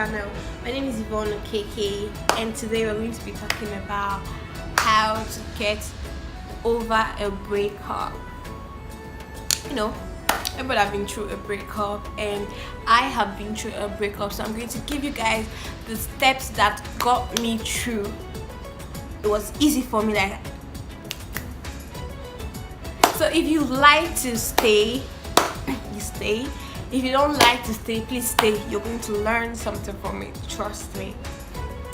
channel. My name is Yvonne Okeke, and today we're going to be talking about how to get over a breakup. You know, everybody have been through a breakup, and I have been through a breakup, so I'm going to give you guys the steps that got me through. It was easy for me, like. So if you like to stay, you stay. If you don't like to stay, please stay. You're going to learn something from it, trust me.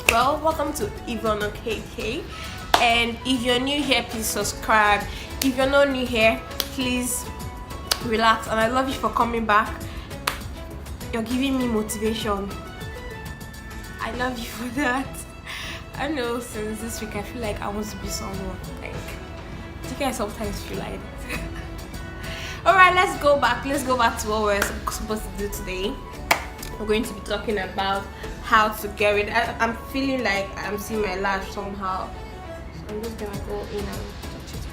Well, welcome to Yvonne Okeke, and if you're new here, please subscribe. If you're not new here, please relax, and I love you for coming back. You're giving me motivation. I love you for that. I know since this week I feel like I want to be someone. Like, I think I sometimes feel like it. Alright, let's go back to what we're supposed to do today. We're going to be talking about how to get rid. I'm feeling like I'm seeing my lash somehow, so I'm just gonna go in and touch it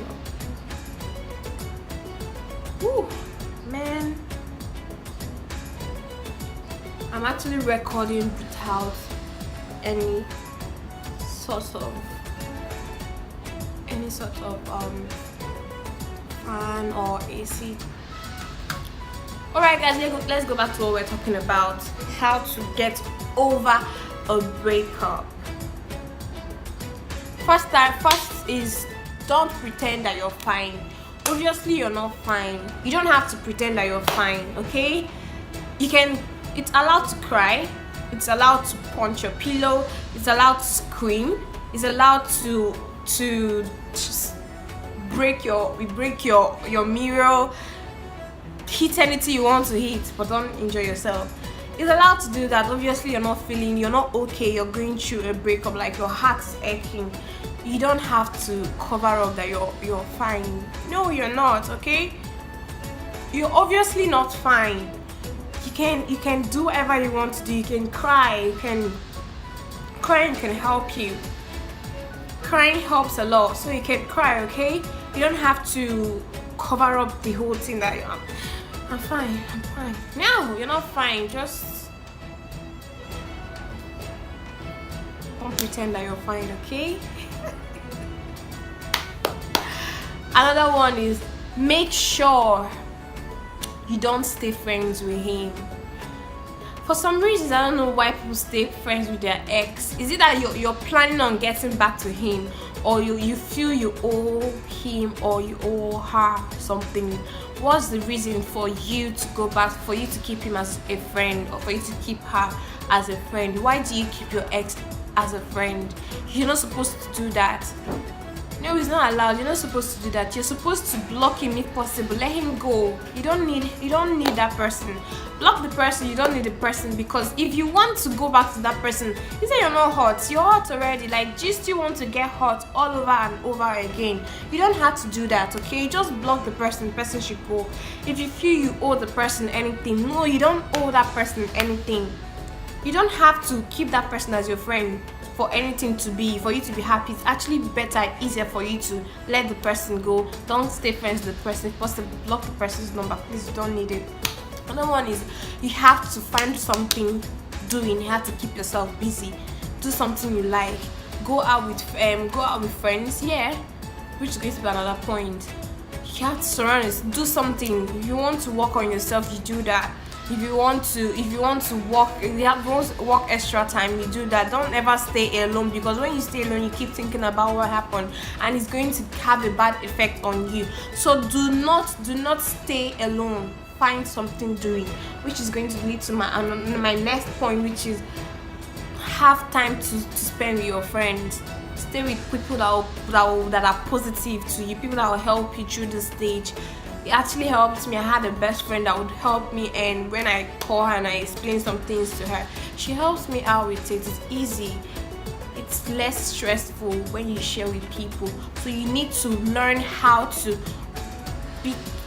well. Woo, man, I'm actually recording without any sort of fan or AC. Alright guys, let's go back to what we're talking about. How to get over a breakup. First is, don't pretend that you're fine. Obviously you're not fine. You don't have to pretend that you're fine, okay? It's allowed to cry, it's allowed to punch your pillow, it's allowed to scream, it's allowed to just break your mirror, hit anything you want to hit, but don't injure yourself. It's allowed to do that. Obviously you're not okay, you're going through a breakup, like your heart's aching. You don't have to cover up that you're fine. No, you're not, okay? You're obviously not fine. You can do whatever you want to do. You can cry. Crying can help you. Crying helps a lot, so you can cry, okay? You don't have to cover up the whole thing that I'm fine. No, you're not fine. Just don't pretend that you're fine, okay? Another one is, make sure you don't stay friends with him. For some reasons, I don't know why people stay friends with their ex. Is it that you're planning on getting back to him, or you feel you owe him or you owe her something? What's the reason for you to go back, for you to keep him as a friend, or for you to keep her as a friend? Why do you keep your ex as a friend? You're not supposed to do that. No, it's not allowed. You're not supposed to do that. You're supposed to block him if possible. Let him go. You don't need that person. Block the person. You don't need the person, because if you want to go back to that person, you say you're not hot. You're hot already. Like, do you still want to get hot all over and over again? You don't have to do that, okay? Just block the person. The person should go. If you feel you owe the person anything, no, you don't owe that person anything. You don't have to keep that person as your friend for anything for you to be happy. It's actually better, easier for you to let the person go. Don't stay friends with the person. If possible, block the person's number, please. You don't need it. Another one is, you have to find something doing. You have to keep yourself busy. Do something you like. Go out with friends, yeah, which is going to be another point. You have to surround yourself. Do something. If you want to work on yourself, you do that. If you want to work, if you have to work extra time, you do that. Don't ever stay alone, because when you stay alone, you keep thinking about what happened, and it's going to have a bad effect on you. So do not stay alone. Find something doing, which is going to lead to my next point, which is, have time to spend with your friends. Stay with people that are positive to you, people that will help you through this stage. It actually helped me. I had a best friend that would help me, and when I call her and I explain some things to her, she helps me out with it. It's easy. It's less stressful when you share with people. So you need to learn how to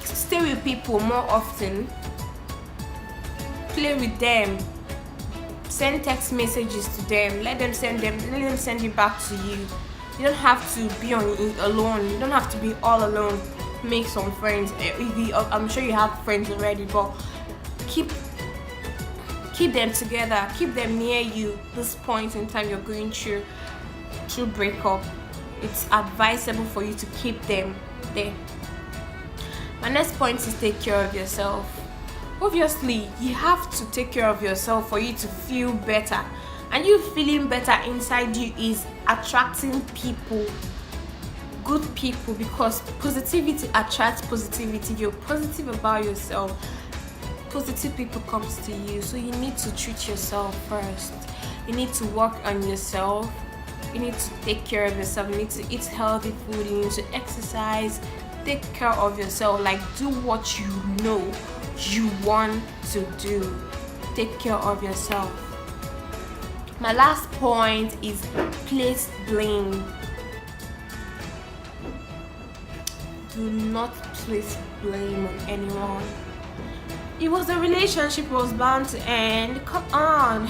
stay with people more often. Play with them. Send text messages to them. Let them send it back to you. You don't have to be alone. You don't have to be all alone. Make some friends. I'm sure you have friends already, but keep Keep them together, keep them near you. This point in time you're going through breakup, it's advisable for you to keep them there. My next point is take care of yourself. Obviously, you have to take care of yourself for you to feel better. And you feeling better inside you is attracting people, good people, because positivity attracts positivity. If you're positive about yourself, positive people comes to you. So you need to treat yourself first. You need to work on yourself. You need to take care of yourself. You need to eat healthy food. You need to exercise. Take care of yourself. Like, do what you know you want to do. Take care of yourself. My last point is place blame. Do not place blame on anyone. It was a relationship was bound to end. Come on.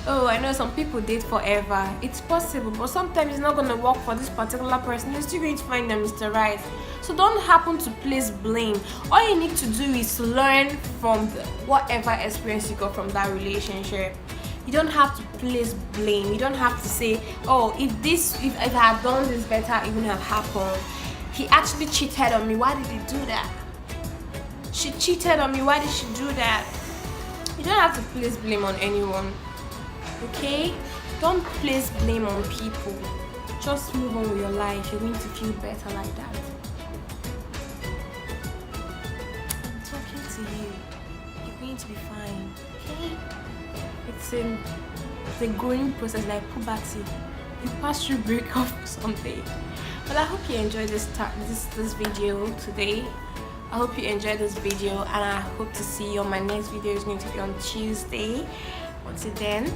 Oh, I know some people date forever. It's possible, but sometimes it's not going to work for this particular person. You're still going to find them Mr. Right. So don't happen to place blame. All you need to do is learn from whatever experience you got from that relationship. You don't have to place blame. You don't have to say, oh, if I had done this better, it wouldn't have happened. He actually cheated on me. Why did he do that? She cheated on me. Why did she do that? You don't have to place blame on anyone. Okay? Don't place blame on people. Just move on with your life. You're going to feel better like that. I'm talking to you. You're going to be fine. Okay? It's a growing process, like puberty. You pass through breakup someday. But I hope you enjoyed this video today. I hope you enjoyed this video, and I hope to see you on my next video. It's going to be on Tuesday. Until then,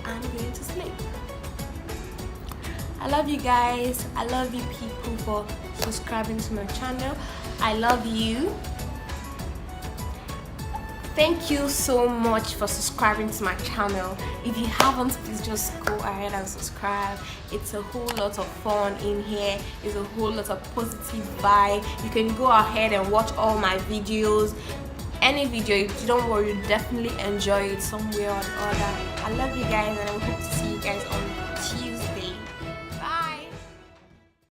I'm going to sleep. I love you guys. I love you people for subscribing to my channel. I love you. Thank you so much for subscribing to my channel. If you haven't, please just go ahead and subscribe. It's a whole lot of fun in here. It's a whole lot of positive vibe. You can go ahead and watch all my videos. Any video, if you don't worry, you'll definitely enjoy it somewhere or other. I love you guys, and I hope to see you guys on